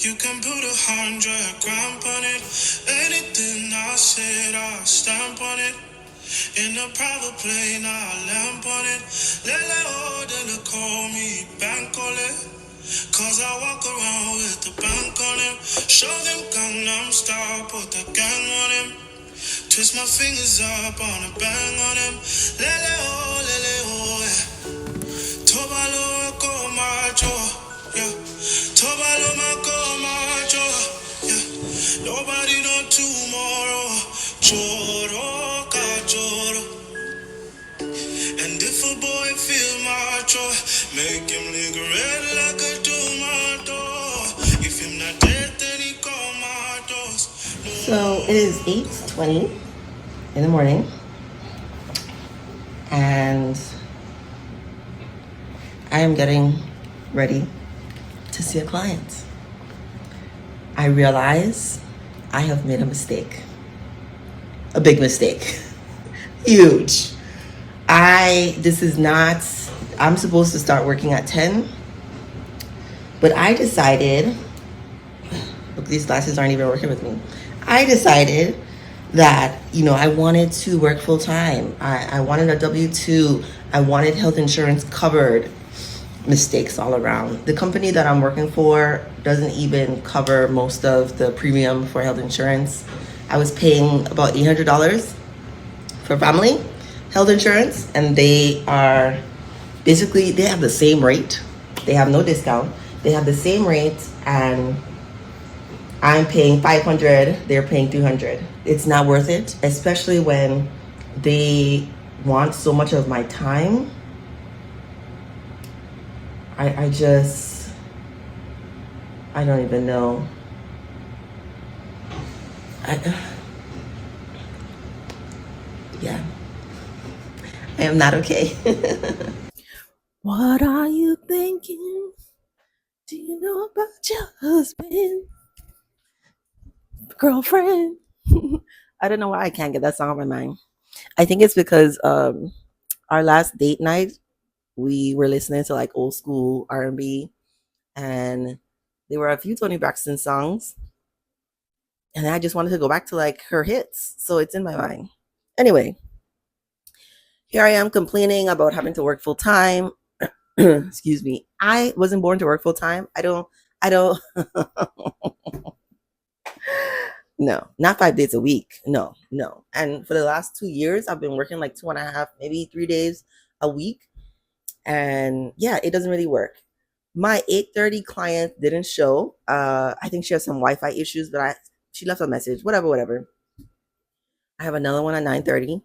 You can put 100 grams on it. Anything I said, I'll stamp on it. In a private plane, I'll lamp on it. Lele oh, then they call me bank on it. Cause I walk around with the bank on him. Show them Gangnam Style, put the gang on him. Twist my fingers up on a bang on him. Lele oh, yeah. Tobalo ko macho, yeah. Tobalo ko macho, yeah. Nobody know tomorrow. Choro ka choro. And if a boy feel macho, make him look red like a tomato. If him not dead, then he tomatoes. So it is 8:20 in the morning, and I am getting ready to see a client. I realize I have made a mistake. A big mistake. Huge. I'm supposed to start working at 10, but I decided, look, these glasses aren't even working with me. I decided that, I wanted to work full time. I wanted a W-2. I wanted health insurance covered. Mistakes all around. The company that I'm working for doesn't even cover most of the premium for health insurance. I was paying about $800 for family health insurance, and they have the same rate. They have no discount. They have the same rate, and I'm paying $500, they're paying $200. It's not worth it, especially when they want so much of my time. I don't even know. Yeah, I am not okay. What are you thinking? Do you know about your husband? Girlfriend? I don't know why I can't get that song on my mind. I think it's because our last date night, we were listening to like old school R&B, and there were a few Toni Braxton songs, and I just wanted to go back to like her hits, so it's in my mind. Anyway, here I am complaining about having to work full time. Excuse me. I wasn't born to work full time. I don't no, not 5 days a week. No. And for the last 2 years, I've been working like 2.5, maybe 3 days a week. And yeah, it doesn't really work. My 8:30 client didn't show. I think she has some Wi-Fi issues, but she left a message. Whatever. I have another one at 9:30.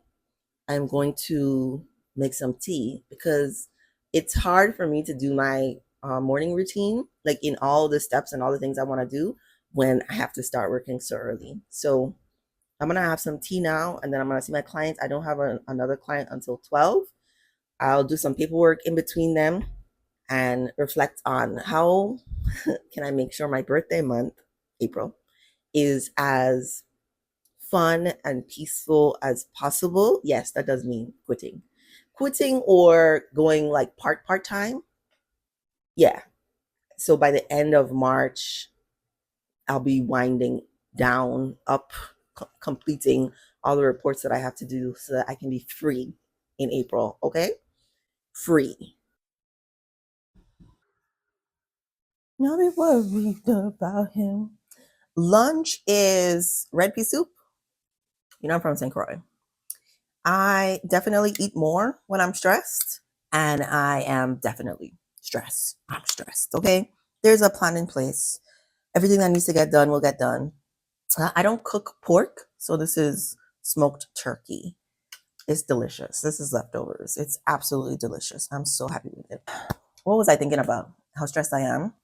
I'm going to make some tea because it's hard for me to do my morning routine, like in all the steps and all the things I want to do when I have to start working so early. So I'm going to have some tea now, and then I'm going to see my clients. I don't have another client until 12. I'll do some paperwork in between them and reflect on how can I make sure my birthday month, April, is as fun and peaceful as possible. Yes, that does mean quitting or going like part-time. Yeah. So by the end of March, I'll be winding down, completing all the reports that I have to do so that I can be free in April. Okay? Free. Not be worried about him. Lunch is red pea soup. I'm from St. Croix. I definitely eat more when I'm stressed, and I am definitely stressed. I'm stressed, okay? There's a plan in place. Everything that needs to get done will get done. I don't cook pork, so this is smoked turkey. It's delicious. This is leftovers. It's absolutely delicious. I'm so happy with it. What was I thinking about? How stressed I am?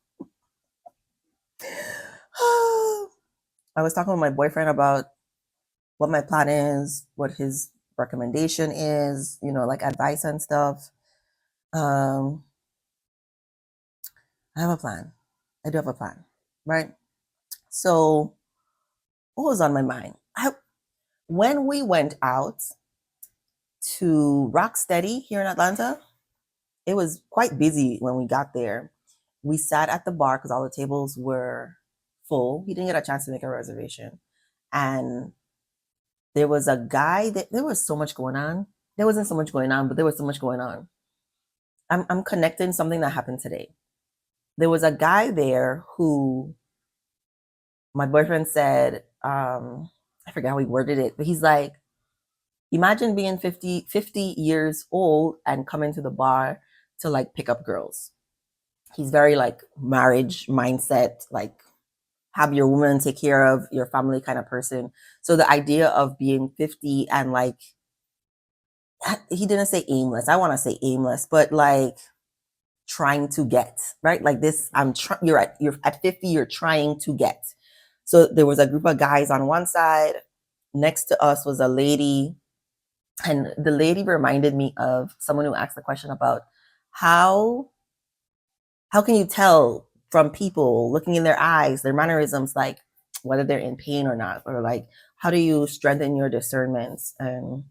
I was talking with my boyfriend about what my plan is, what his recommendation is, like advice and stuff. I have a plan. I do have a plan, right? So, what was on my mind? When we went out to Rocksteady here in Atlanta, it was quite busy when we got there. We sat at the bar because all the tables were full. He didn't get a chance to make a reservation. And there was a guy that there was so much going on. There wasn't so much going on, but there was so much going on. I'm connecting something that happened today. There was a guy there who my boyfriend said, I forget how he worded it, but he's like, imagine being 50 years old and coming to the bar to like pick up girls. He's very like marriage mindset, like have your woman take care of your family kind of person. So the idea of being 50 and like, he didn't say aimless. I want to say aimless, but like trying to get, right? Like this, you're at 50, you're trying to get. So there was a group of guys on one side. Next to us was a lady. And the lady reminded me of someone who asked the question about how can you tell from people looking in their eyes, their mannerisms, like whether they're in pain or not, or like how do you strengthen your discernments? And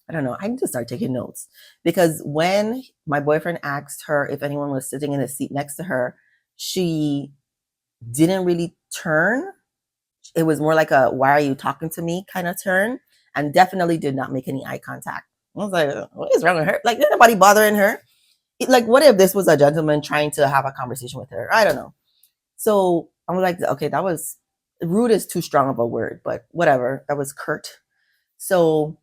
I don't know, I need to start taking notes, because when my boyfriend asked her if anyone was sitting in the seat next to her, she didn't really turn. It was more like a "why are you talking to me" kind of turn, and definitely did not make any eye contact. I was like, what is wrong with her? Like, there's nobody bothering her. Like, what if this was a gentleman trying to have a conversation with her? I don't know. So I'm like, okay, that was rude is too strong of a word, but whatever. That was curt. So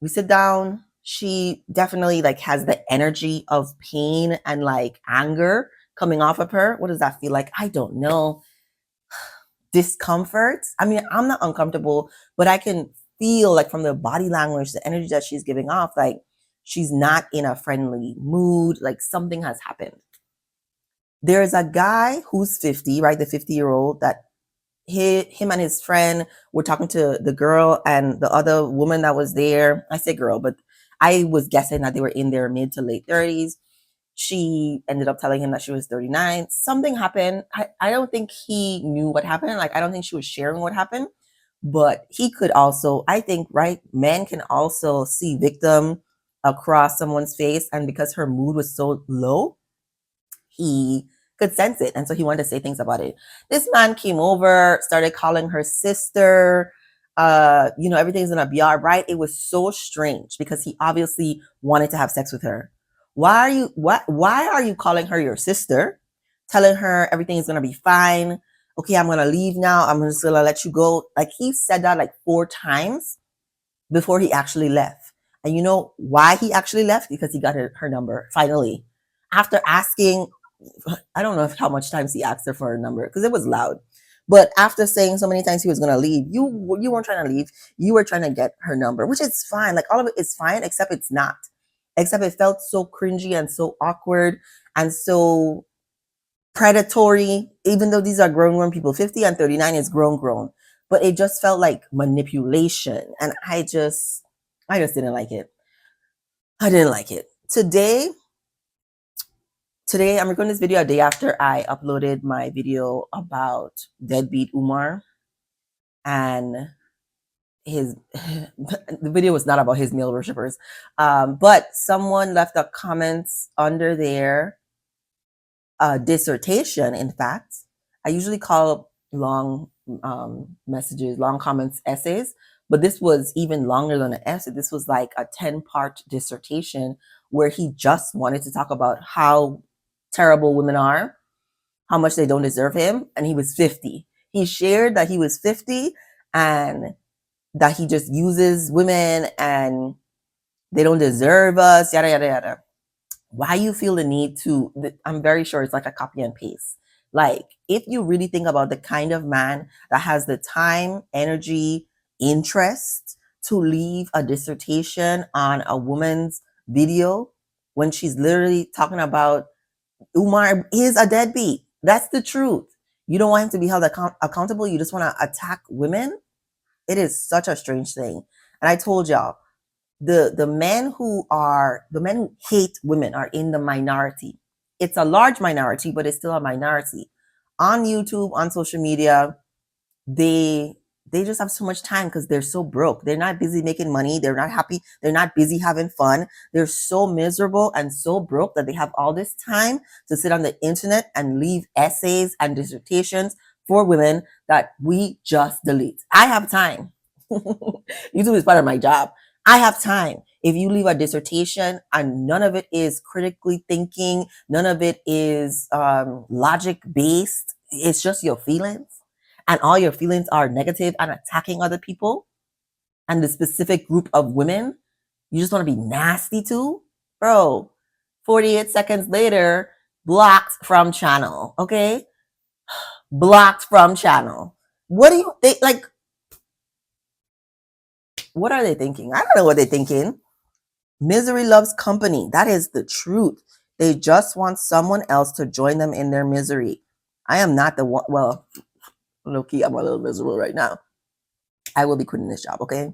we sit down. She definitely like has the energy of pain and like anger coming off of her. What does that feel like? I don't know. Discomfort. I mean, I'm not uncomfortable, but I can feel like from the body language, the energy that she's giving off, like she's not in a friendly mood, like something has happened. There's a guy who's 50, right? The 50-year-old that him and his friend were talking to the girl and the other woman that was there. I say girl, but I was guessing that they were in their mid to late 30s. She ended up telling him that she was 39. Something happened. I don't think he knew what happened. Like, I don't think she was sharing what happened. But he could also, I think, right, men can also see victim across someone's face. And because her mood was so low, he could sense it. And so he wanted to say things about it. This man came over, started calling her sister. Everything's gonna be all right. It was so strange because he obviously wanted to have sex with her. Why are you calling her your sister? Telling her everything is gonna be fine. Okay, I'm gonna leave now. I'm just gonna let you go. Like, he said that like 4 times before he actually left. And you know why he actually left? Because he got her number finally. After asking, I don't know how much times he asked her for her number because it was loud. But after saying so many times he was going to leave, you weren't trying to leave. You were trying to get her number, which is fine. Like, all of it is fine, except it's not. Except it felt so cringy and so awkward and so predatory, even though these are grown people. 50 and 39 is grown. But it just felt like manipulation. And I just didn't like it. I didn't like it. Today, I'm recording this video a day after I uploaded my video about Deadbeat Umar. And the video was not about his male worshippers. But someone left a comment under there, a dissertation, in fact. I usually call long messages, long comments, essays, but this was even longer than an essay. This was like a 10-part dissertation where he just wanted to talk about how terrible women are, how much they don't deserve him, and he was 50. He shared that he was 50 and that he just uses women and they don't deserve us, yada, yada, yada. Why you feel the need to, I'm very sure it's like a copy and paste. Like, if you really think about the kind of man that has the time, energy, interest to leave a dissertation on a woman's video when she's literally talking about Umar is a deadbeat. That's the truth. You don't want him to be held accountable. You just want to attack women. It is such a strange thing. And I told y'all, the men who hate women are in the minority. It's a large minority, but it's still a minority. On YouTube, on social media, they just have so much time because they're so broke. They're not busy making money. They're not happy. They're not busy having fun. They're so miserable and so broke that they have all this time to sit on the internet and leave essays and dissertations for women that we just delete. I have time. YouTube is part of my job. I have time. If you leave a dissertation and none of it is critically thinking, none of it is logic based, it's just your feelings, and all your feelings are negative and attacking other people and the specific group of women you just want to be nasty to, bro, 48 seconds later, blocked from channel, okay? Blocked from channel. What do you think? Like, what are they thinking? I don't know what they're thinking. Misery loves company. That is the truth. They just want someone else to join them in their misery. I am not the one. Well, low-key, I'm a little miserable right now. I will be quitting this job, okay?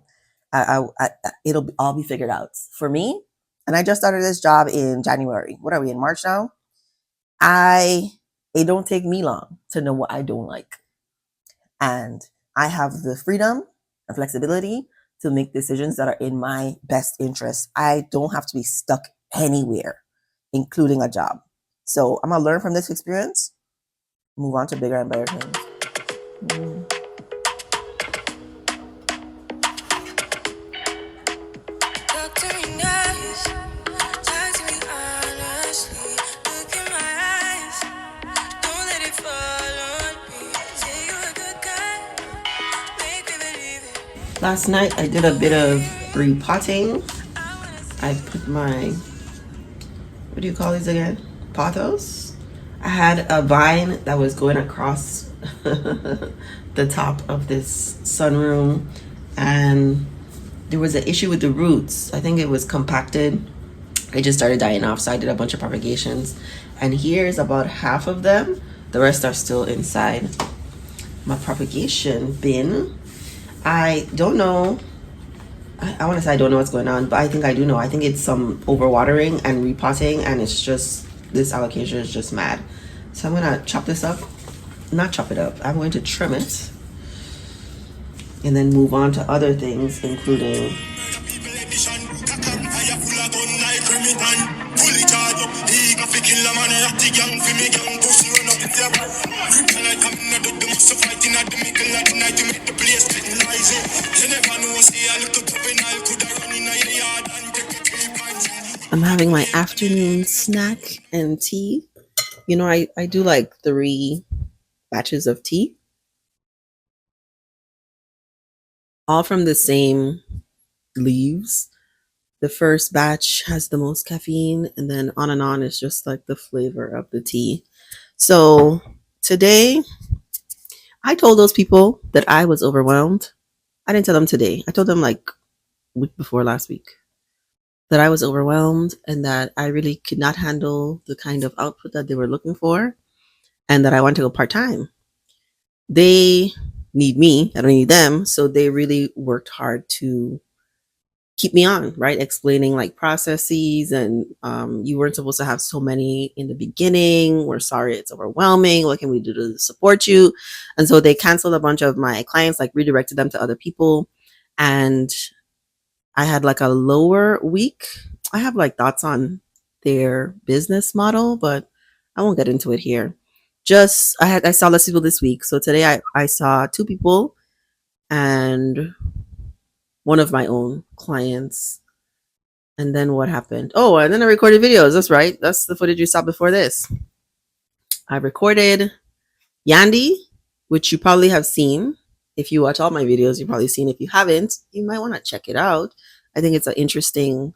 It'll all be figured out for me. And I just started this job in January. What are we in March now? It don't take me long to know what I don't like. And I have the freedom and flexibility to make decisions that are in my best interest. I don't have to be stuck anywhere, including a job. So I'm gonna learn from this experience, move on to bigger and better things. Last night I did a bit of repotting. I put my, what do you call these again? Pothos. I had a vine that was going across the top of this sunroom, and there was an issue with the roots. I think it was compacted. It just started dying off, so I did a bunch of propagations. And here's about half of them. The rest are still inside my propagation bin. I don't know. I want to say I don't know what's going on, but I think I do know. I think it's some overwatering and repotting, and it's just, this alocasia is just mad. So I'm going to chop this up. Not chop it up. I'm going to trim it. And then move on to other things, including... I'm having my afternoon snack and tea. You know, I do like 3 batches of tea, all from the same leaves. The first batch has the most caffeine, and then on is just like the flavor of the tea. So today, I told those people that I was overwhelmed. I didn't tell them today. I told them like week before last week that I was overwhelmed and that I really could not handle the kind of output that they were looking for, and that I want to go part-time. They need me. I don't need them. So they really worked hard to keep me on, right? Explaining like processes, and you weren't supposed to have so many in the beginning. We're sorry, it's overwhelming. What can we do to support you? And so they canceled a bunch of my clients, like redirected them to other people. And I had like a lower week. I have like thoughts on their business model, but I won't get into it here. Just I saw less people this week. So today I saw 2 people and one of my own clients. And then what happened? Oh, and then I recorded videos. That's right. That's the footage you saw before this. I recorded Yandy, which you probably have seen. If you watch all my videos, you've probably seen. If you haven't, you might want to check it out. I think it's an interesting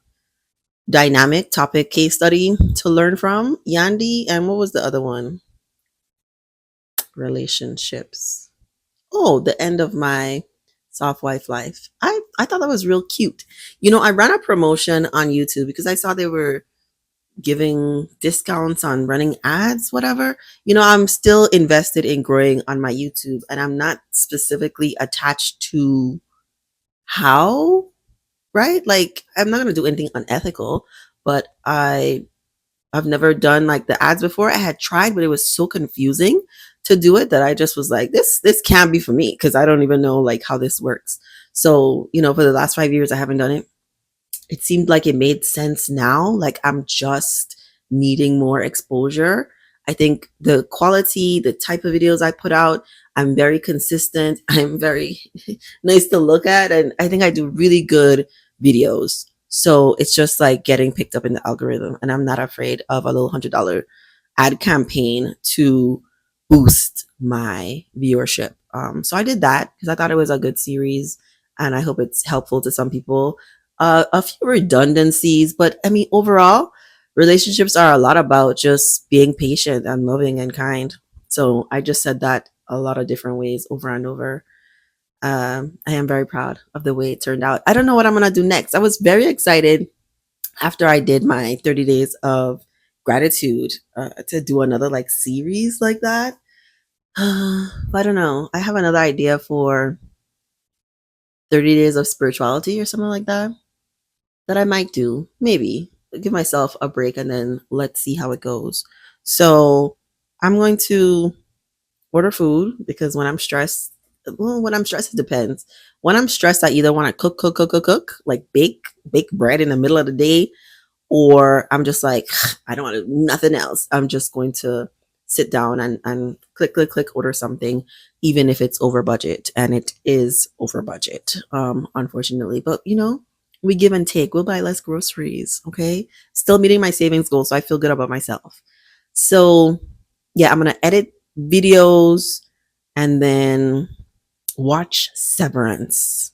dynamic topic case study to learn from. Yandy, and what was the other one? Relationships. Oh, the end of my soft wife life. I thought that was real cute. You know, I ran a promotion on YouTube because I saw they were giving discounts on running ads, whatever. You know, I'm still invested in growing on my YouTube, and I'm not specifically attached to how, right? Like, I'm not going to do anything unethical, but I've never done like the ads before. I had tried, but it was so confusing to do it that I just was like, this can't be for me, because I don't even know like how this works. So, you know, for the last 5 years, I haven't done it. It seemed like it made sense now. Like, I'm just needing more exposure. I think the quality, the type of videos I put out, I'm very consistent. I'm very nice to look at. And I think I do really good videos. So it's just like getting picked up in the algorithm. And I'm not afraid of a little $100 ad campaign to boost my viewership. So I did that because I thought it was a good series and I hope it's helpful to some people. A few redundancies, but I mean, overall, relationships are a lot about just being patient and loving and kind. So I just said that a lot of different ways over and over. I am very proud of the way it turned out. I don't know what I'm going to do next. I was very excited after I did my 30 days of gratitude to do another like series like that. I don't know. I have another idea for 30 days of spirituality or something like that that I might do. Maybe give myself a break and then let's see how it goes. So I'm going to order food because when I'm stressed, well, when I'm stressed, it depends. When I'm stressed, I either want to cook, like bake bread in the middle of the day, or I'm just like, I don't want to do nothing else. I'm just going to sit down and click, order something, even if it's over budget. And it is over budget, unfortunately. But, we give and take. We'll buy less groceries, okay? Still meeting my savings goal, so I feel good about myself. So, yeah, I'm going to edit videos and then watch Severance.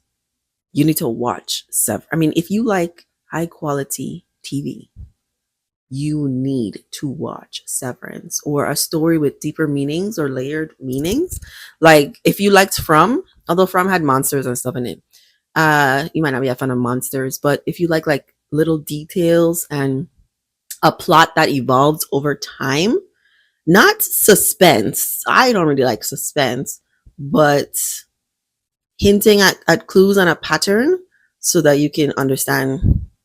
You need to watch Severance. I mean, if you like high quality TV, you need to watch Severance or a story with deeper meanings or layered meanings. Like if you liked From, although From had monsters and stuff in it, you might not be a fan of monsters, but if you like little details and a plot that evolves over time, not suspense. I don't really like suspense, but hinting at clues and a pattern so that you can understand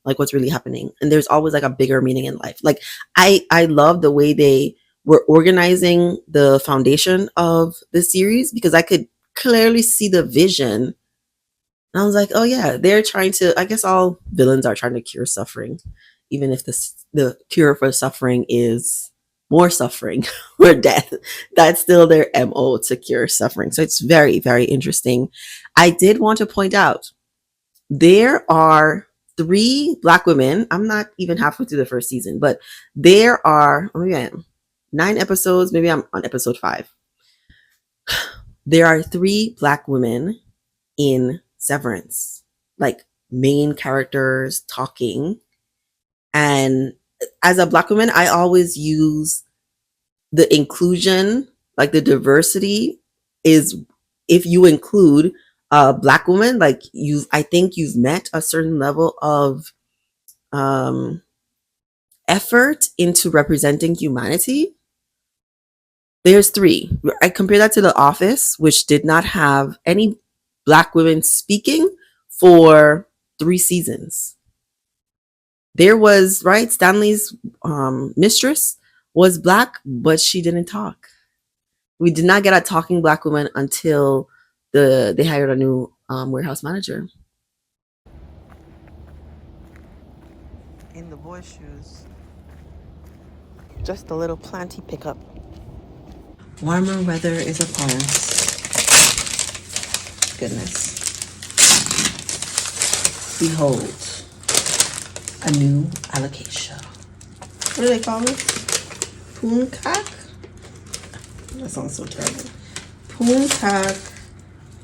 like what's really happening. And there's always like a bigger meaning in life. Like I love the way they were organizing the foundation of the series because I could clearly see the vision. And I was like, oh yeah, they're trying to, I guess all villains are trying to cure suffering, even if the cure for suffering is more suffering or death. That's still their MO, to cure suffering. So it's very, very interesting. I did want to point out there are 3 Black women. I'm not even halfway through the first season, but there are, oh yeah, 9 episodes. Maybe I'm on episode 5. There are 3 Black women in Severance, like main characters talking. And as a Black woman, I always use the inclusion, like the diversity is if you include a Black woman, like I think you've met a certain level of um, effort into representing humanity. There's 3. I compare that to The Office, which did not have any Black women speaking for 3 seasons. There was, right, Stanley's mistress was Black, but she didn't talk. We did not get a talking Black woman until they hired a new warehouse manager. In the boy shoes, just a little planty pickup. Warmer weather is upon us. Goodness. Behold, a new alocasia. What do they call it? Puncak? That sounds so terrible. Puncak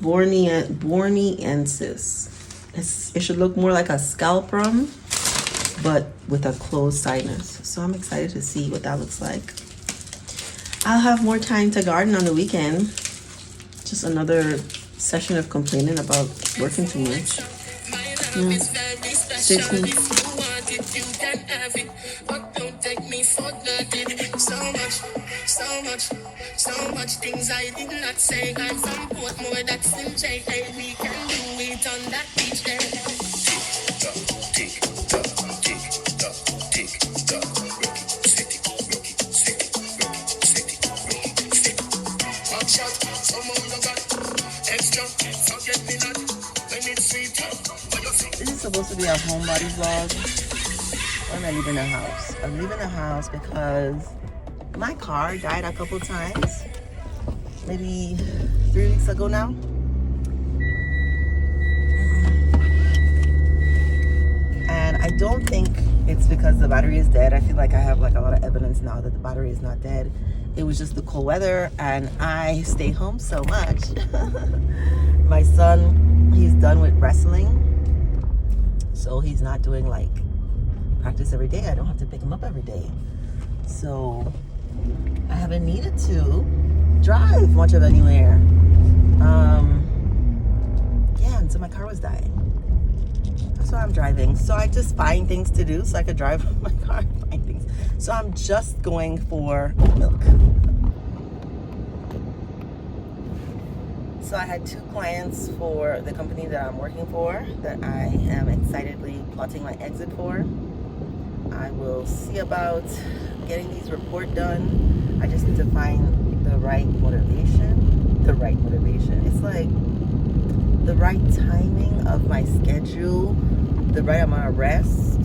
borneensis. It should look more like a scalprum, but with a closed sinus. So I'm excited to see what that looks like. I'll have more time to garden on the weekend. Just another session of complaining about working too much. Yeah. Stay tuned. So much things I did not say. I'm from Portmore, that's in J. We can do it on that beach there. This is supposed to be a homebody vlog. Or am I leaving the house? I'm leaving the house because my car died a couple times. Maybe 3 weeks ago now. And I don't think it's because the battery is dead. I feel like I have like a lot of evidence now that the battery is not dead. It was just the cold weather, and I stay home so much. My son, he's done with wrestling, so he's not doing like practice every day. I don't have to pick him up every day, so I haven't needed to drive much of anywhere. Yeah, and so my car was dying. That's why I'm driving. So I just find things to do so I could drive my car and find things. So I'm just going for oat milk. So I had 2 clients for the company that I'm working for that I am excitedly plotting my exit for. I will see about getting these report done. I just need to find the right motivation. The right motivation. It's like the right timing of my schedule, the right amount of rest.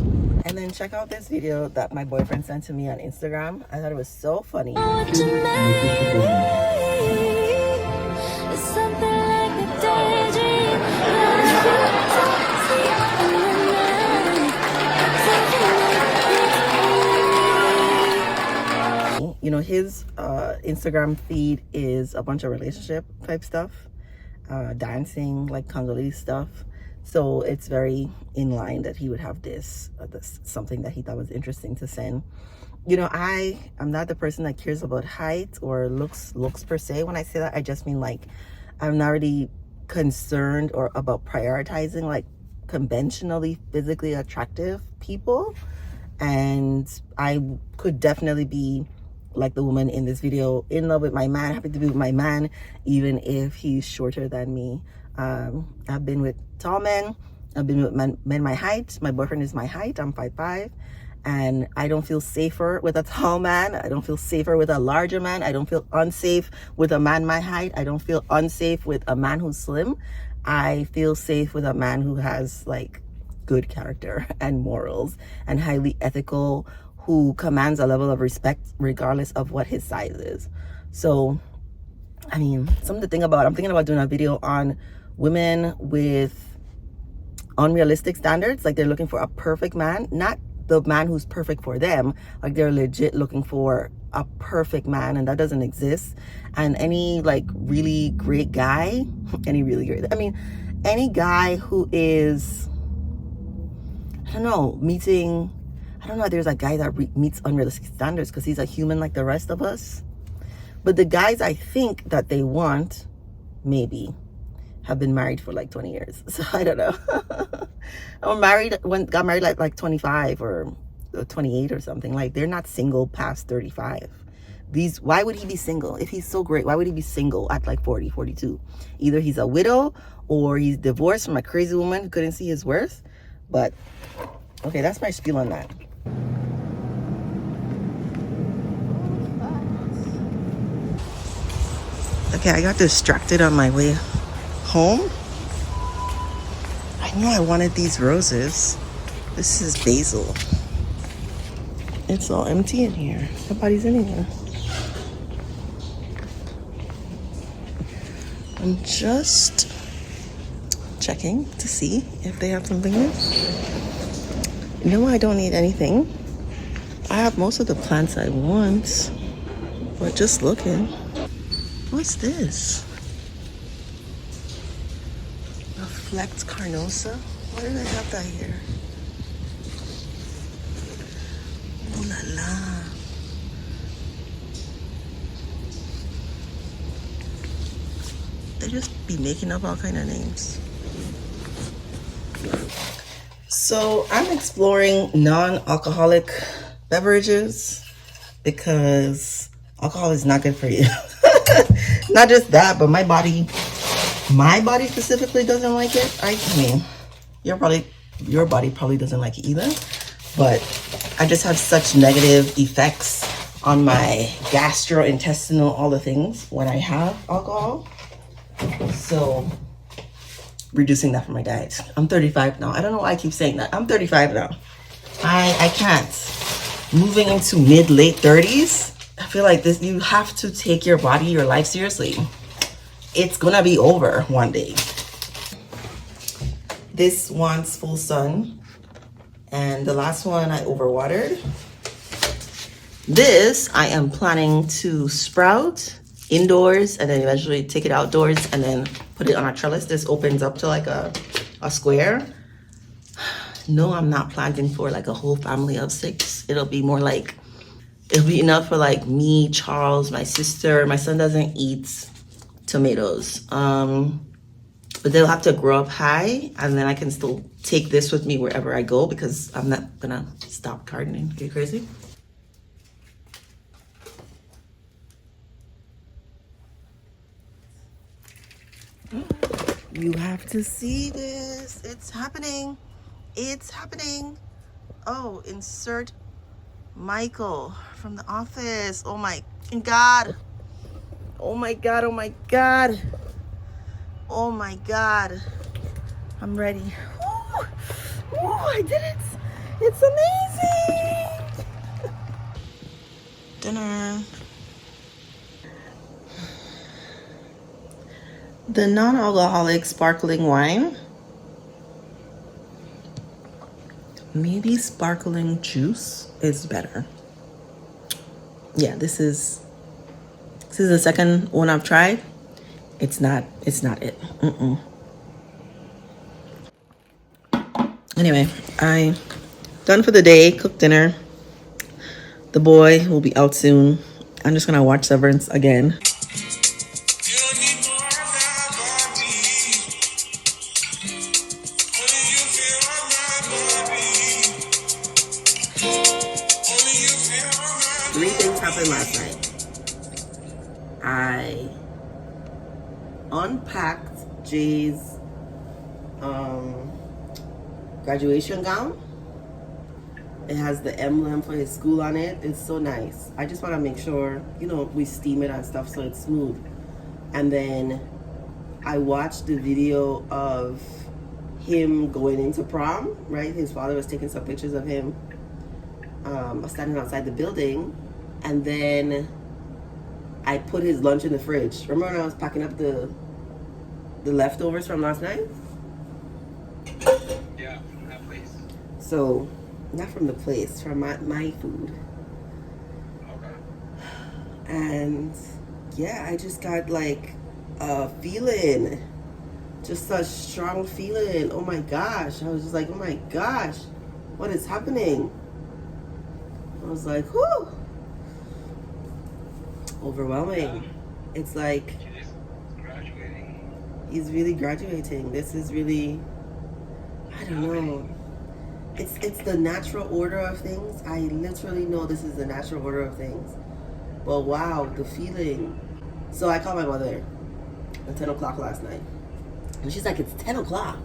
And then check out this video that my boyfriend sent to me on Instagram. I thought it was so funny. You know, his Instagram feed is a bunch of relationship type stuff, dancing, like Congolese stuff. So it's very in line that he would have this something that he thought was interesting to send. You know, I'm not the person that cares about height or looks per se. When I say that, I just mean like I'm not really concerned or about prioritizing like conventionally physically attractive people. And I could definitely be like the woman in this video, in love with my man, happy to be with my man, even if he's shorter than me. I've been with tall men. I've been with men my height. My boyfriend is my height. I'm 5'5", and I don't feel safer with a tall man. I don't feel safer with a larger man. I don't feel unsafe with a man my height. I don't feel unsafe with a man who's slim. I feel safe with a man who has like good character and morals and highly ethical, who commands a level of respect regardless of what his size is. So, I mean, something to think about. I'm thinking about doing a video on women with unrealistic standards. Like they're looking for a perfect man, not the man who's perfect for them. Like they're legit looking for a perfect man, and that doesn't exist. And any like really great guy, any guy who is, I don't know, there's a guy that meets unrealistic standards because he's a human like the rest of us. But the guys I think that they want, maybe, have been married for like 20 years. So I don't know. Got married like 25 or 28 or something. Like they're not single past 35. Why would he be single? If he's so great, why would he be single at like 40, 42? Either he's a widow or he's divorced from a crazy woman who couldn't see his worth. But, okay, that's my spiel on that. Okay, I got distracted on my way home. I knew I wanted these roses. This is basil. It's all empty in here. Nobody's in here. I'm just checking to see if they have something new. No, I don't need anything. I have most of the plants I want, but just looking. What's this? A flecked carnosa? Why did I have that here? Oh la la. They just be making up all kind of names. So I'm exploring non-alcoholic beverages because alcohol is not good for you. Not just that, but my body specifically doesn't like it. I mean, your body probably doesn't like it either, but I just have such negative effects on my gastrointestinal, all the things when I have alcohol. So reducing that from my diet. I'm 35 now. I don't know why I keep saying that. I'm 35 now. I can't. Moving into mid-late 30s, I feel like this, you have to take your body, your life seriously. it's gonna be over one day. This wants full sun, and the last one I overwatered. This I am planning to sprout indoors and then eventually take it outdoors and then put it on a trellis. This opens up to like a square. No, I'm not planting for like a whole family of 6. It'll be more like, it'll be enough for like me, Charles, my sister. My son doesn't eat tomatoes. But they'll have to grow up high, and then I can still take this with me wherever I go because I'm not gonna stop gardening. Are you crazy? You have to see this. It's happening. It's happening. Oh, insert Michael from The Office. Oh my God. Oh my God. Oh my God. Oh my God. I'm ready. Ooh, ooh, I did it. It's amazing. Dinner. The non-alcoholic sparkling wine. Maybe sparkling juice is better. Yeah, this is the second one I've tried. It's not it. Anyway, I done for the day, cooked dinner. The boy will be out soon. I'm just gonna watch Severance again. Three things happened last night. I unpacked Jay's graduation gown. It has the emblem for his school on it. It's so nice. I just want to make sure, we steam it and stuff so it's smooth. And then I watched the video of him going into prom, right? His father was taking some pictures of him standing outside the building. And then I put his lunch in the fridge. Remember when I was packing up the leftovers from last night? Yeah, from that place. So, not from the place, from my food. Okay. And yeah, I just got like a feeling, just a strong feeling. Oh my gosh. I was just like, oh my gosh, what is happening? I was like, whew. Overwhelming. Yeah. It's like He's graduating. He's really graduating. This is really, I don't know. It's the natural order of things. I literally know this is the natural order of things. But wow, the feeling. So I called my mother at 10 o'clock last night. And she's like, it's 10 o'clock.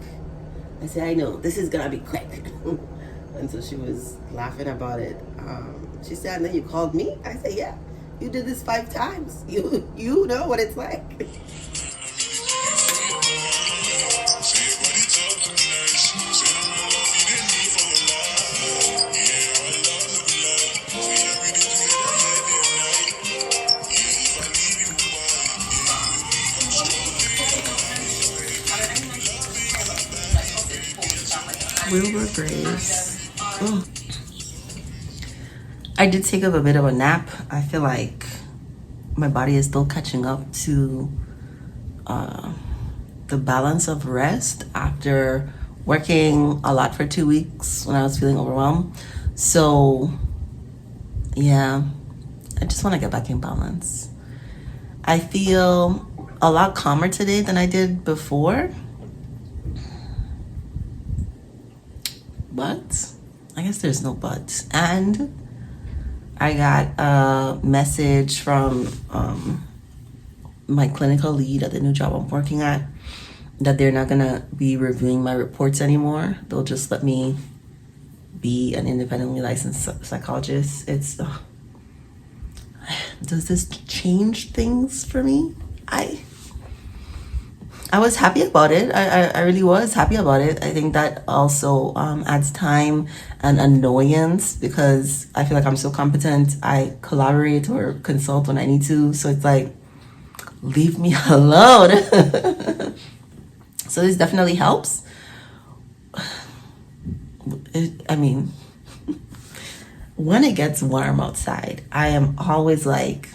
I said, I know, this is gonna be quick. And so she was laughing about it. She said, and then you called me? I said, yeah. You did this 5 times. You know what it's like. Wilbur Graves. Oh. I did take up a bit of a nap. I feel like my body is still catching up to the balance of rest after working a lot for 2 weeks when I was feeling overwhelmed. So yeah, I just want to get back in balance. I feel a lot calmer today than I did before. But I guess there's no but. And I got a message from my clinical lead at the new job I'm working at that they're not gonna be reviewing my reports anymore. They'll just let me be an independently licensed psychologist. Does this change things for me? I was happy about it. I really was happy about it. I think that also adds time and annoyance because I feel like I'm so competent. I collaborate or consult when I need to. So it's like leave me alone. So this definitely helps. I mean, when it gets warm outside, I am always like,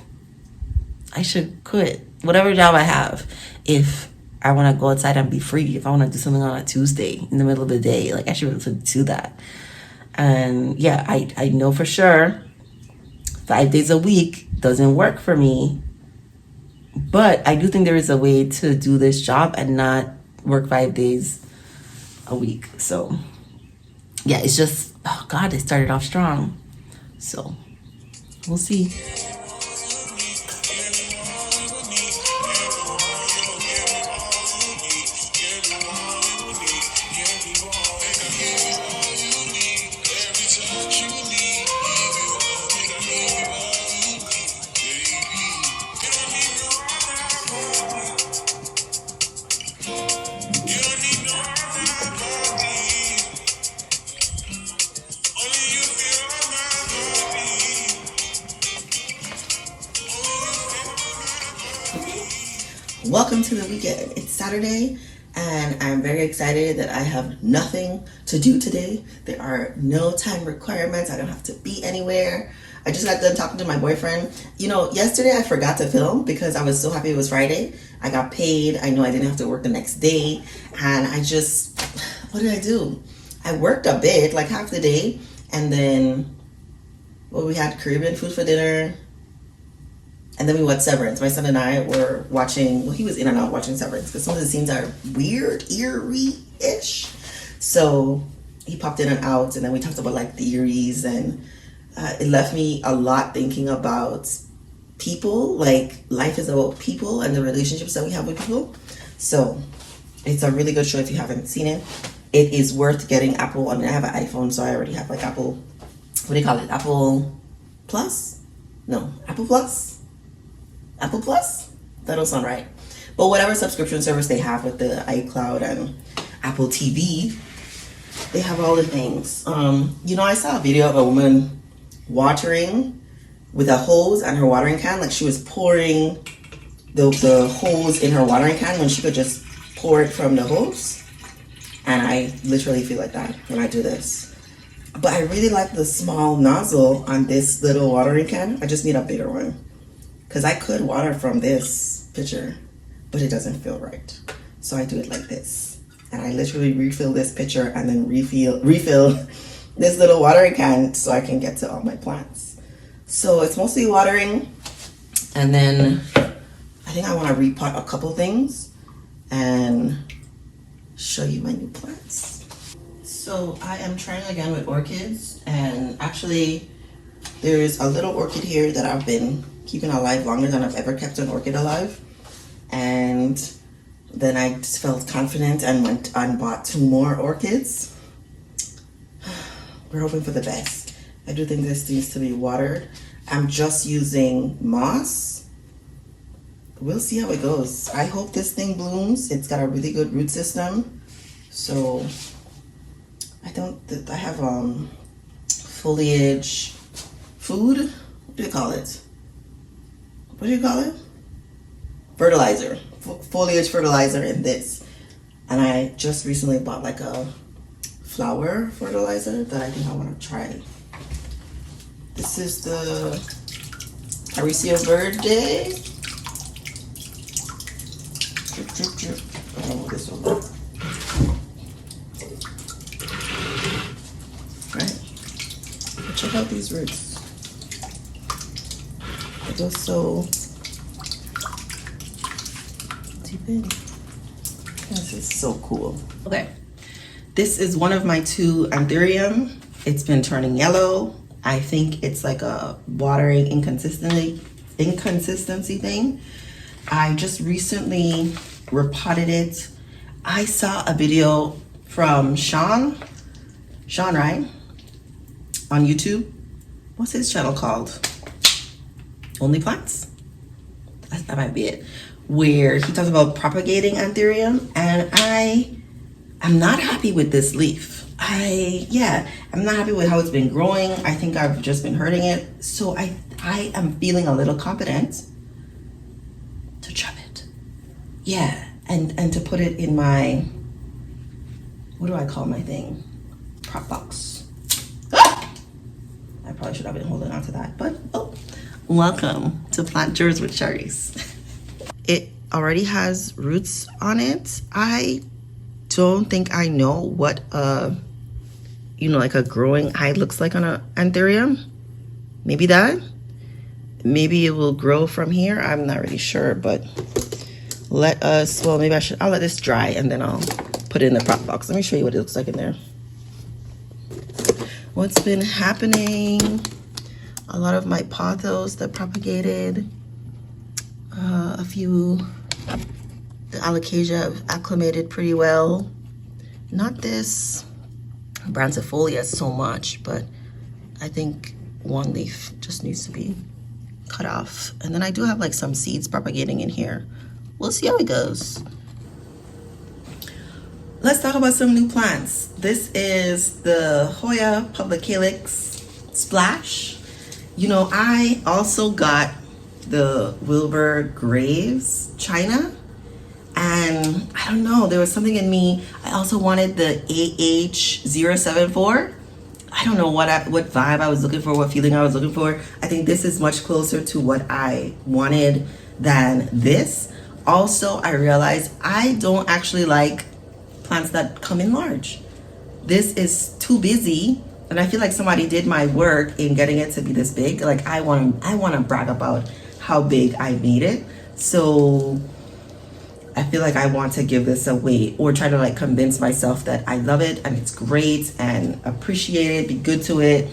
I should quit whatever job I have if I want to go outside and be free. If I want to do something on a Tuesday in the middle of the day, like I should be able to do that. And yeah, I know for sure 5 days a week doesn't work for me. But I do think there is a way to do this job and not work 5 days a week. So yeah, it's just, oh God, it started off strong. So we'll see. Welcome to the weekend. It's Saturday, and I'm very excited that I have nothing to do today. There are no time requirements. I don't have to be anywhere. I just got done talking to my boyfriend. You know, yesterday I forgot to film because I was so happy it was Friday. I got paid. I know I didn't have to work the next day. And what did I do? I worked a bit, like half the day. And then, we had Caribbean food for dinner. And then we watched Severance. My son and I were watching, he was in and out watching Severance because some of the scenes are weird, eerie-ish. So he popped in and out, and then we talked about like theories, and it left me a lot thinking about people. Like, life is about people and the relationships that we have with people. So it's a really good show if you haven't seen it. It is worth getting Apple. I mean, I have an iPhone, so I already have like Apple, what do you call it? Apple Plus? No, Apple Plus? Apple Plus? That don't sound right. But whatever subscription service they have with the iCloud and Apple TV, they have all the things. I saw a video of a woman watering with a hose and her watering can. Like, she was pouring the hose in her watering can when she could just pour it from the hose. And I literally feel like that when I do this. But I really like the small nozzle on this little watering can. I just need a bigger one. Because I could water from this pitcher, but it doesn't feel right. So I do it like this. And I literally refill this pitcher and then refill this little watering can so I can get to all my plants. So it's mostly watering. And then I think I want to repot a couple things and show you my new plants. So I am trying again with orchids. And actually, there's a little orchid here that I've been keeping alive longer than I've ever kept an orchid alive. And then I just felt confident and went and bought 2 more orchids. We're hoping for the best. I do think this needs to be watered. I'm just using moss. We'll see how it goes. I hope this thing blooms. It's got a really good root system. So I have foliage food. What do you call it? What do you call it? Fertilizer. Foliage fertilizer in this. And I just recently bought like a flower fertilizer that I think I want to try. This is the Aricia Verde. Drip, drip, drip. I don't know this one. Right. But check out these roots. It goes so deep in. This is so cool. Okay, this is one of my 2 anthurium. It's been turning yellow. I think it's like a watering inconsistency thing. I just recently repotted it. I saw a video from Sean, right? On YouTube. What's his channel called? Only Plants? That might be it. Where he talks about propagating anthurium, and I'm not happy with this leaf. I'm not happy with how it's been growing. I think I've just been hurting it. So I am feeling a little confident to chop it. Yeah, and to put it in my, what do I call my thing? Prop box. I probably should have been holding on to that, but oh, welcome to Plant Chores with Cherries. It already has roots on it. I don't think I know what like a growing height looks like on an anthurium. Maybe that. Maybe it will grow from here. I'm not really sure, but maybe I'll let this dry and then I'll put it in the prop box. Let me show you what it looks like in there. What's been happening? A lot of my pothos that propagated. A few, the alocasia have acclimated pretty well. Not this brancifolia so much, but I think one leaf just needs to be cut off. And then I do have like some seeds propagating in here. We'll see how it goes. Let's talk about some new plants. This is the Hoya Publicalyx Splash. You know, I also got the Wilbur Graves China, and I don't know, there was something in me. I also wanted the AH074. I don't know what vibe I was looking for, what feeling I was looking for. I think this is much closer to what I wanted than this. Also, I realized I don't actually like plants that come in large. This is too busy, and I feel like somebody did my work in getting it to be this big. Like I want to brag about how big I made it. So I feel like I want to give this away or try to like convince myself that I love it and it's great and appreciate it, be good to it.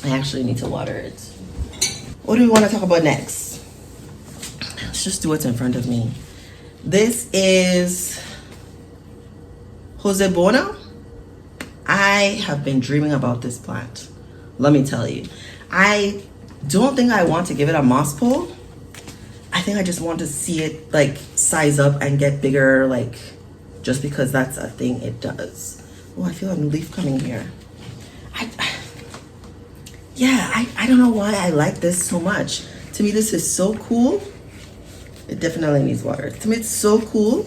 I actually need to water it. What do we want to talk about next? Let's just do what's in front of me. This is Jose Bono. I have been dreaming about this plant. Let me tell you. I don't think I want to give it a moss pole. I think I just want to see it like size up and get bigger, like just because that's a thing it does. Oh, I feel a new leaf coming here. I don't know why I like this so much. To me, this is so cool. It definitely needs water. To me, it's so cool.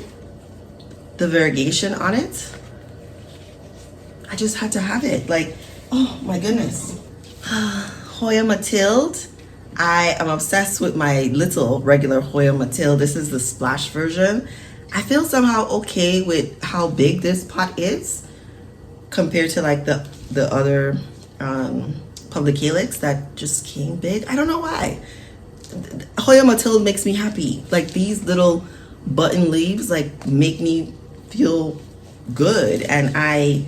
The variegation on it. I just had to have it. Like, oh my goodness. Hoya Mathilde. I am obsessed with my little regular Hoya Mathilde. This is the splash version. I feel somehow okay with how big this pot is compared to like the other Publicalyx that just came big. I don't know why. Hoya Mathilde makes me happy. Like these little button leaves like make me feel good, and I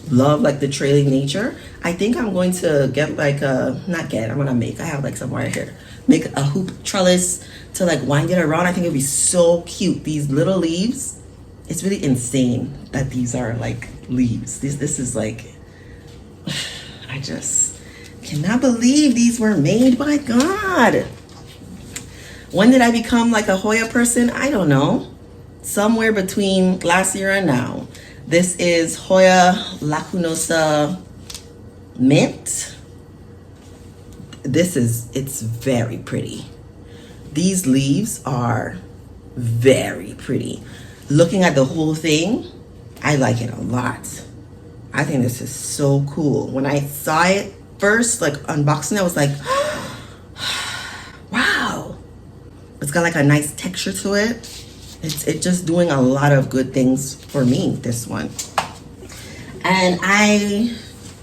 love like the trailing nature. I think I'm going to get like I have like some wire here. Make a hoop trellis to like wind it around. I think it'd be so cute. These little leaves. It's really insane that these are like leaves. This is like, I just cannot believe these were made by God. When did I become like a Hoya person? I don't know. Somewhere between last year and now. This is Hoya lacunosa mint. It's very pretty. These leaves are very pretty. Looking at the whole thing, I like it a lot. I think this is so cool. When I saw it first, like unboxing, I was like, wow. It's got like a nice texture to it. It's just doing a lot of good things for me, this one. And I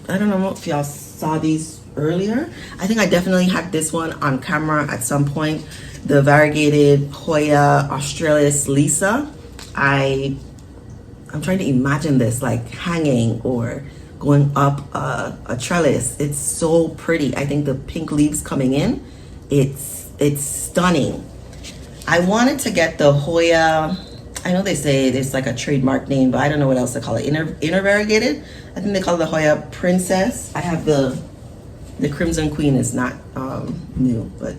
don't know if y'all saw these earlier. I think I definitely had this one on camera at some point. The variegated Hoya Australis Lisa. I'm trying to imagine this like hanging or going up a trellis. It's so pretty. I think the pink leaves coming in, it's stunning. I wanted to get the Hoya, I know they say there's like a trademark name, but I don't know what else to call it. Inner variegated. I think they call it the Hoya Princess. I have the Crimson Queen is not new, but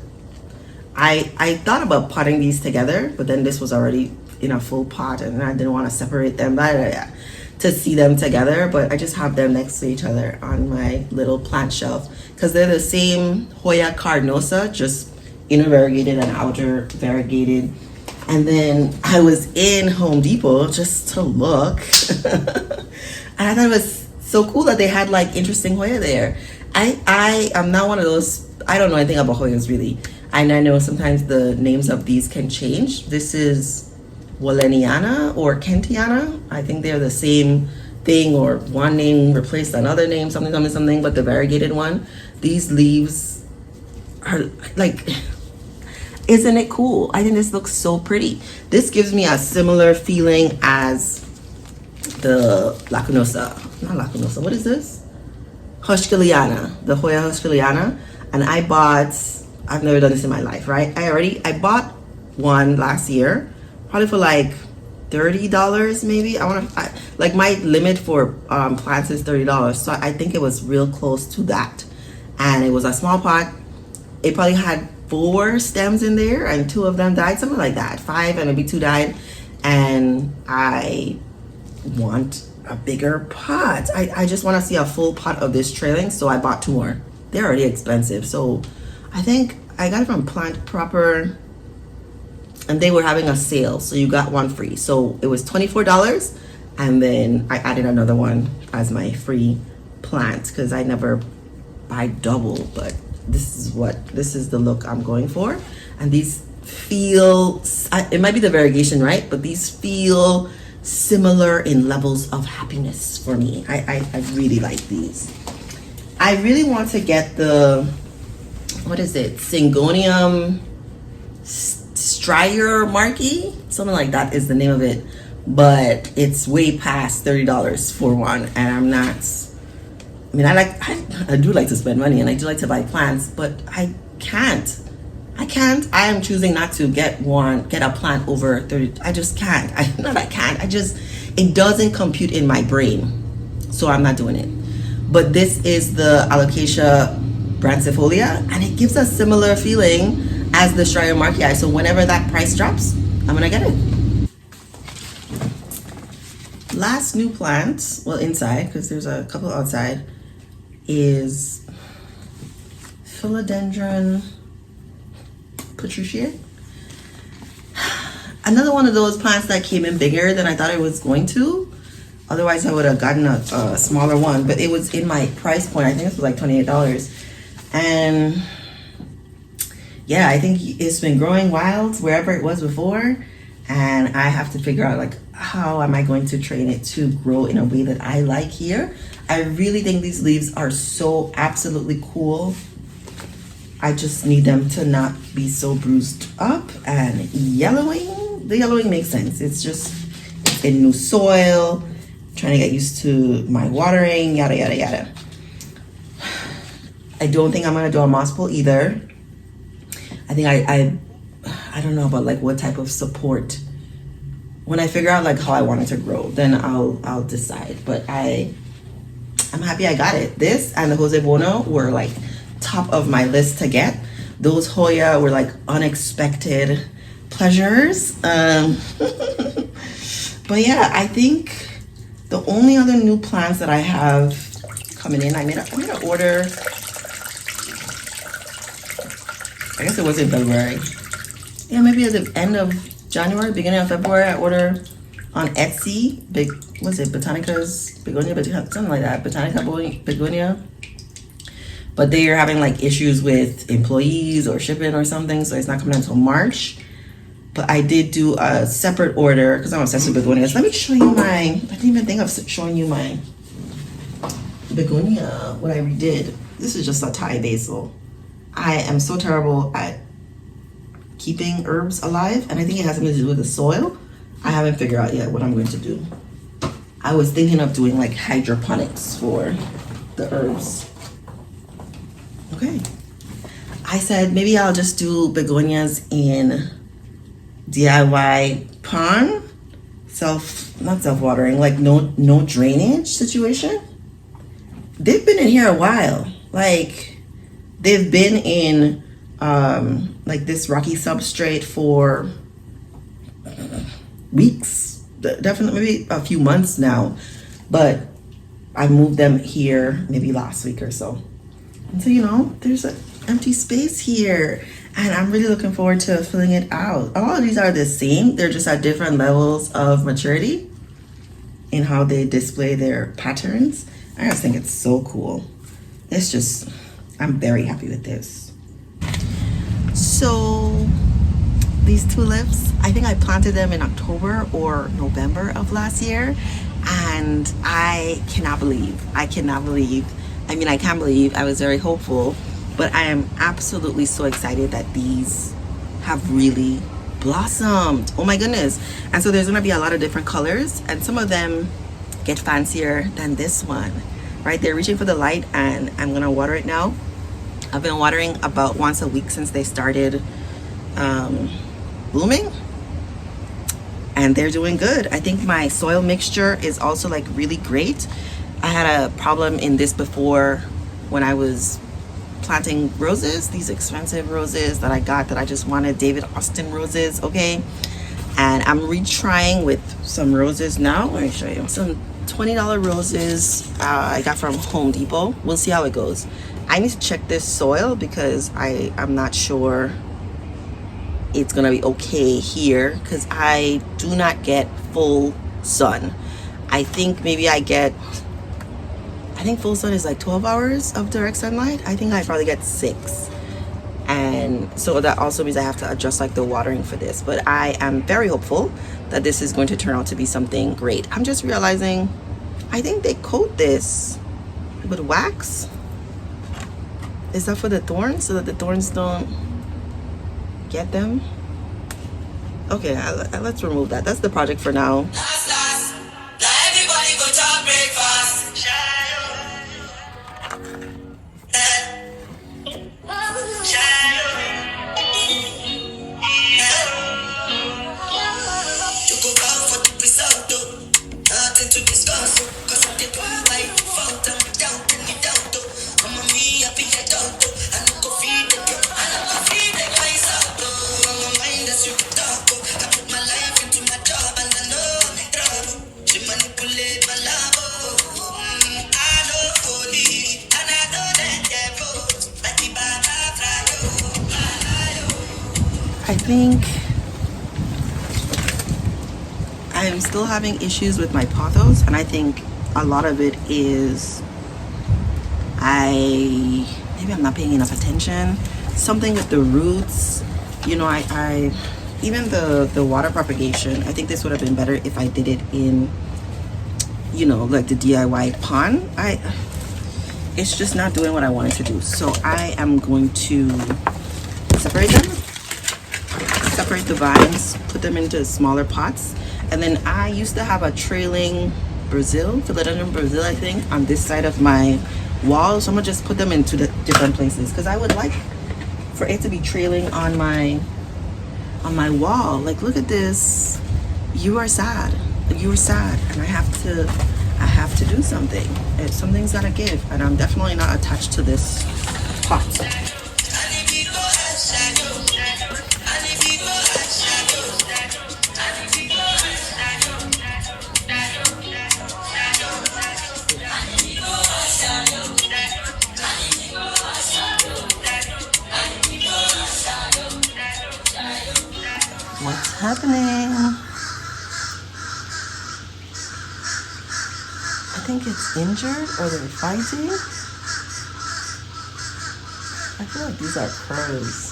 I thought about potting these together, but then this was already in a full pot and I didn't want to separate them to see them together, but I just have them next to each other on my little plant shelf because they're the same Hoya carnosa, just inner variegated and outer variegated. And then I was in Home Depot just to look. And I thought it was so cool that they had like interesting Hoya there. I am not one of those, I don't know anything about Hoyas really. And I know sometimes the names of these can change. This is Walleniana or Kentiana. I think they're the same thing, or one name replaced another name, something, something, something, but the variegated one. These leaves are like, isn't it cool? I think this looks so pretty. This gives me a similar feeling as the Lacunosa. Not Lacunosa, what is this? Hushkiliana, the Hoya Hushkiliana. And I bought, I've never done this in my life, right? I bought one last year, probably for like $30 maybe. Like my limit for plants is $30. So I think it was real close to that. And it was a small pot. It probably had 4 stems in there and 2 of them died, something like that. 5 and maybe 2 died. And I want a bigger pot. I just want to see a full pot of this trailing, so I bought 2 more. They're already expensive, so I think I got it from Plant Proper, and they were having a sale, so you got 1 free. So it was $24, and then I added another one as my free plant because I never buy double, but this is the look I'm going for. And these feel, it might be the variegation, right? But these feel similar in levels of happiness for me. I really like these. I really want to get the, what is it, Syngonium Strier Marquee, something like that is the name of it, but it's way past $30 for one, and I'm not, I mean, I do like to spend money and I do like to buy plants, but I can't. I am choosing not to get a plant over 30. I just can't. It doesn't compute in my brain. So I'm not doing it. But this is the alocasia brancifolia, and it gives a similar feeling as the Strier Marquii. So whenever that price drops, I'm gonna get it. Last new plant, well, inside, because there's a couple outside, is Philodendron Patriciae. Another one of those plants that came in bigger than I thought it was going to. Otherwise, I would have gotten a smaller one, but it was in my price point. I think this was like $28. And yeah, I think it's been growing wild wherever it was before. And I have to figure out like, how am I going to train it to grow in a way that I like here? I really think these leaves are so absolutely cool. I just need them to not be so bruised up and yellowing. The yellowing makes sense. It's just in new soil, trying to get used to my watering, yada, yada, yada. I don't think I'm gonna do a moss pole either. I think I don't know about like what type of support. When I figure out like how I want it to grow, then I'll decide. But I'm happy I got it. This and the Jose Bono were like top of my list to get. Those Hoya were like unexpected pleasures. But yeah, I think the only other new plants that I have coming in, I made an order. I guess it was in February. Yeah, maybe at the end of January, beginning of February, I ordered on Etsy. Botanica's Begonia, something like that. Botanica Begonia. But they are having like issues with employees or shipping or something, so it's not coming until March. But I did do a separate order because I'm obsessed with begonias. Let me show you I didn't even think of showing you my begonia, what I redid. This is just a Thai basil. I am so terrible at keeping herbs alive, and I think it has something to do with the soil. I haven't figured out yet what I'm going to do. I was thinking of doing like hydroponics for the herbs. Okay. I said maybe I'll just do begonias in DIY pond, not self-watering, like no drainage situation. They've been in here a while. Like they've been in like this rocky substrate for weeks, definitely maybe a few months now, but I moved them here maybe last week or so. And so, there's an empty space here. And I'm really looking forward to filling it out. All of these are the same. They're just at different levels of maturity in how they display their patterns. I just think it's so cool. It's just, I'm very happy with this. So these tulips, I think I planted them in October or November of last year. And I can't believe, I can't believe, I was very hopeful, but I am absolutely so excited that these have really blossomed. Oh my goodness. And so there's gonna be a lot of different colors, and some of them get fancier than this one, right? They're reaching for the light, and I'm gonna water it now. I've been watering about once a week since they started blooming, and they're doing good. I think my soil mixture is also like really great. I had a problem in this before when I was planting roses, these expensive roses that I got that I just wanted, David Austin roses, okay? And I'm retrying with some roses now. Let me show you. Some $20 roses I got from Home Depot. We'll see how it goes. I need to check this soil because I'm not sure it's gonna be okay here because I do not get full sun. I think maybe I think full sun is like 12 hours of direct sunlight. I think I probably get 6. And so that also means I have to adjust like the watering for this. But I am very hopeful that this is going to turn out to be something great. I'm just realizing, I think they coat this with wax. Is that for the thorns so that the thorns don't get them? Okay, let's remove that. That's the project for now. I think I am still having issues with my pothos, and I think a lot of it is maybe I'm not paying enough attention. Something with the roots, you know. I even the water propagation, I think this would have been better if I did it in, you know, like the DIY pond. It's just not doing what I wanted to do. So I am going to separate them, separate the vines, put them into smaller pots. And then I used to have a trailing philodendron Brazil, I think, on this side of my wall. So I'm gonna just put them into the different places because I would like for it to be trailing on my wall. Like, look at this. You are sad. You are sad, and I have to do something. Something's gotta give, and I'm definitely not attached to this pot. What's happening? I think it's injured or they're fighting. I feel like these are crows.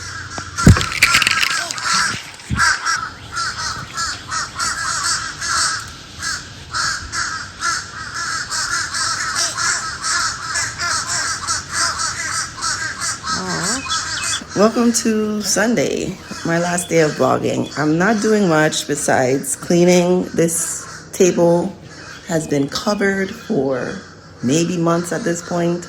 Welcome to Sunday, my last day of vlogging. I'm not doing much besides cleaning. This table has been covered for maybe months at this point,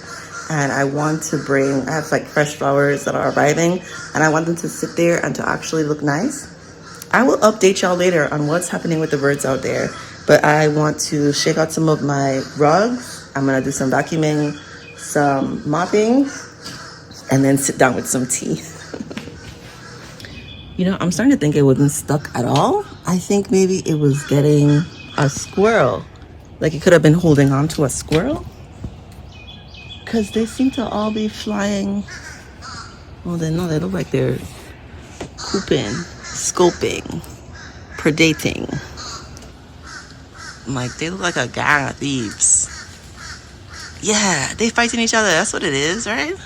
and I want to I have like fresh flowers that are arriving, and I want them to sit there and to actually look nice. I will update y'all later on what's happening with the birds out there, but I want to shake out some of my rugs. I'm gonna do some vacuuming, some mopping, and then sit down with some tea. You know, I'm starting to think it wasn't stuck at all. I think maybe it was getting a squirrel. Like it could have been holding on to a squirrel. Because they seem to all be flying. Oh, they look like they're Hooping, scoping, predating. Like, they look like a gang of thieves. Yeah, they fighting each other. That's what it is, right?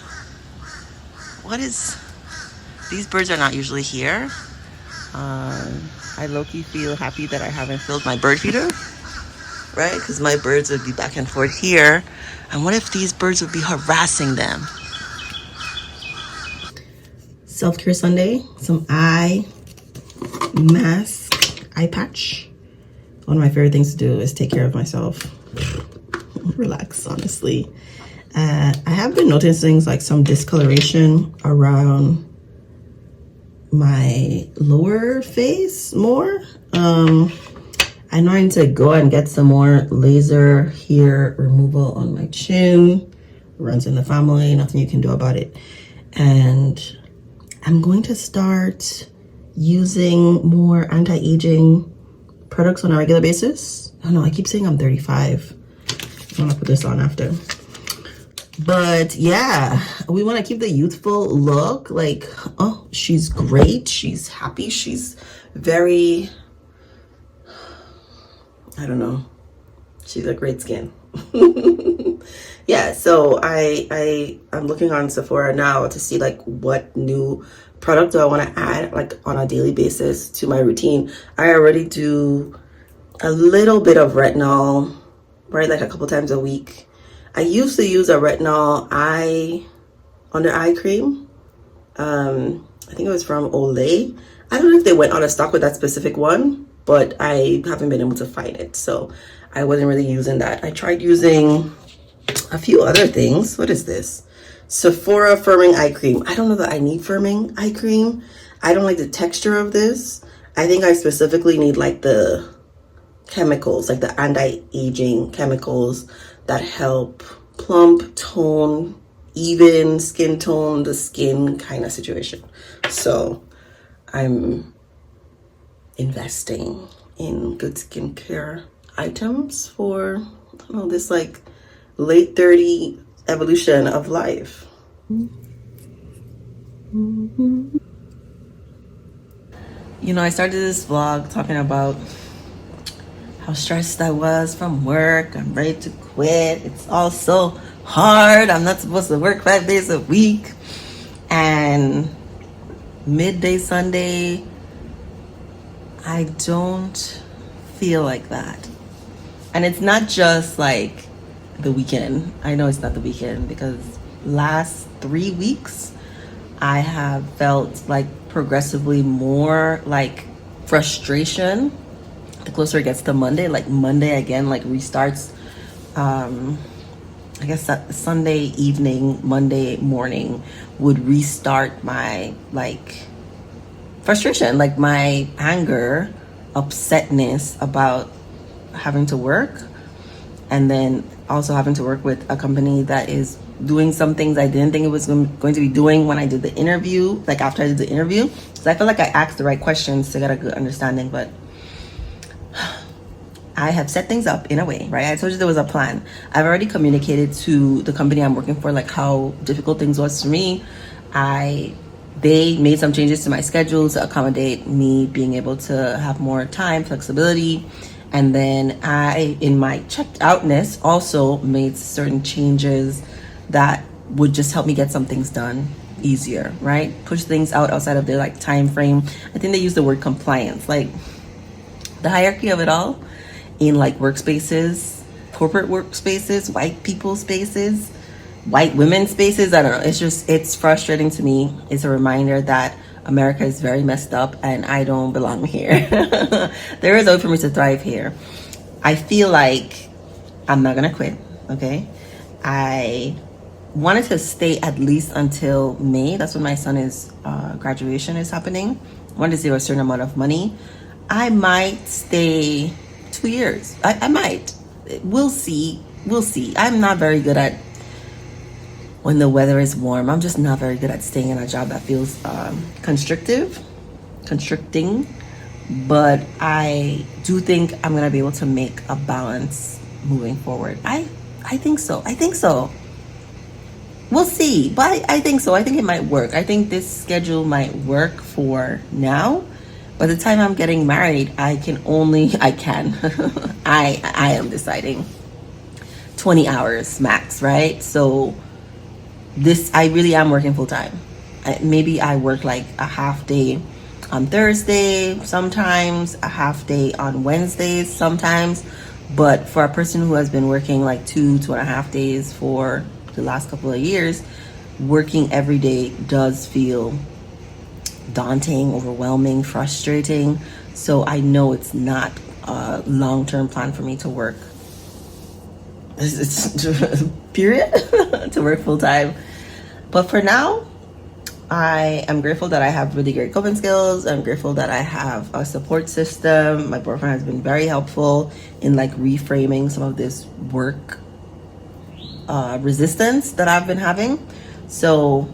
What is... These birds are not usually here. I low-key feel happy that I haven't filled my bird feeder, right? Because my birds would be back and forth here. And what if these birds would be harassing them? Self-care Sunday. Some eye mask, eye patch. One of my favorite things to do is take care of myself. Relax, honestly. I have been noticing like some discoloration around my lower face more. I know I need to go and get some more laser hair removal on my chin. Runs in the family, nothing you can do about it. And I'm going to start using more anti-aging products on a regular basis. I don't know, I keep saying I'm 35. I'm gonna put this on after. But yeah, we want to keep the youthful look. Like, oh, she's great, she's happy, she's very, I don't know, she's a great skin. Yeah, so I'm looking on Sephora now to see like what new product do I want to add like on a daily basis to my routine. I already do a little bit of retinol, right, like a couple times a week. I used to use a retinol under eye cream. I think it was from Olay. I don't know if they went out of stock with that specific one, but I haven't been able to find it, so I wasn't really using that. I tried using a few other things. What is this? Sephora firming eye cream. I don't know that I need firming eye cream. I don't like the texture of this. I think I specifically need like the chemicals, like the anti-aging chemicals that help plump, tone, even skin tone, the skin kind of situation. So I'm investing in good skincare items for, I don't know, this like late 30 evolution of life. You know, I started this vlog talking about how stressed I was from work. I'm ready to quit. It's all so hard. I'm not supposed to work 5 days a week. And midday Sunday, I don't feel like that. And it's not just like the weekend. I know it's not the weekend because last 3 weeks I have felt like progressively more like frustration the closer it gets to Monday. Like Monday again like restarts, I guess that Sunday evening, Monday morning would restart my like frustration, like my anger, upsetness about having to work, and then also having to work with a company that is doing some things I didn't think it was going to be doing when I did the interview, like after I did the interview. So I feel like I asked the right questions to get a good understanding, but I have set things up in a way, right? I told you there was a plan. I've already communicated to the company I'm working for, like how difficult things was for me. They made some changes to my schedule to accommodate me being able to have more time, flexibility. And then I, in my checked outness, also made certain changes that would just help me get some things done easier, right? Push things out outside of their like time frame. I think they use the word compliance, like the hierarchy of it all in like workspaces, corporate workspaces, white people spaces, white women spaces. I don't know. It's just, it's frustrating to me. It's a reminder that America is very messed up and I don't belong here. There is a way for me to thrive here. I feel like I'm not gonna quit, okay? I wanted to stay at least until May. That's when my son is graduation is happening. I wanted to save a certain amount of money. I might stay 2 years. I might. We'll see. We'll see. I'm not very good at when the weather is warm. I'm just not very good at staying in a job that feels constricting. But I do think I'm gonna be able to make a balance moving forward. I think so. We'll see, but I think so. I think it might work. I think this schedule might work for now. By the time I'm getting married, I can I am deciding 20 hours max, right? So this I really am working full time. Maybe I work like a half day on Thursday sometimes, a half day on Wednesdays sometimes. But for a person who has been working like 2.5 days for the last couple of years, working every day does feel daunting, overwhelming, frustrating. So I know it's not a long-term plan for me to work. Period. To work full time. But for now, I am grateful that I have really great coping skills. I'm grateful that I have a support system. My boyfriend has been very helpful in like reframing some of this work resistance that I've been having. So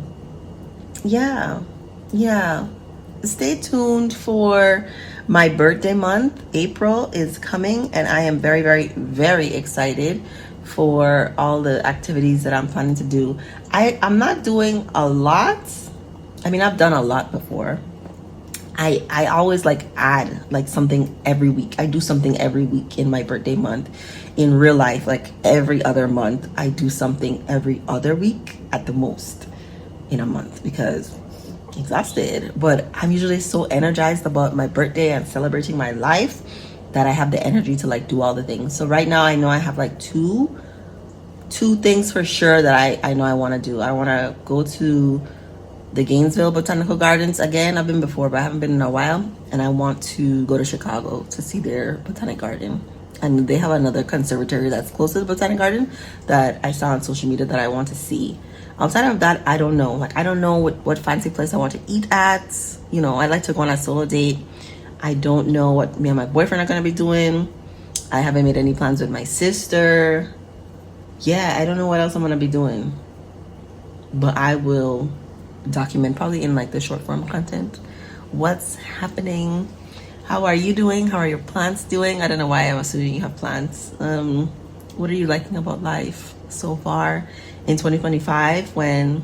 yeah, yeah. Stay tuned for my birthday month. April is coming, and I am very, very, very excited for all the activities that I'm planning to do. I'm not doing a lot. I mean, I've done a lot before. I always like add like something every week. I do something every week in my birthday month. In real life, like every other month, I do something every other week at the most in a month because I'm exhausted. But I'm usually so energized about my birthday and celebrating my life that I have the energy to like do all the things. So right now I know I have like two things for sure that I know I want to do. I want to go to the Gainesville Botanical Gardens again. I've been before, but I haven't been in a while. And I want to go to Chicago to see their botanic garden. And they have another conservatory that's close to the botanic garden that I saw on social media that I want to see. Outside of that, I don't know. Like, I don't know what fancy place I want to eat at. You know, I like to go on a solo date. I don't know what me and my boyfriend are going to be doing. I haven't made any plans with my sister. Yeah, I don't know what else I'm going to be doing. But I will document probably in like the short form content what's happening. How are you doing? How are your plants doing? I don't know why I'm assuming you have plants. What are you liking about life so far in 2025 when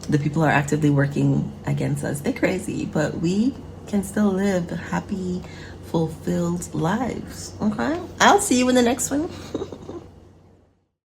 the people are actively working against us? They're crazy, but we can still live happy, fulfilled lives. Okay, I'll see you in the next one.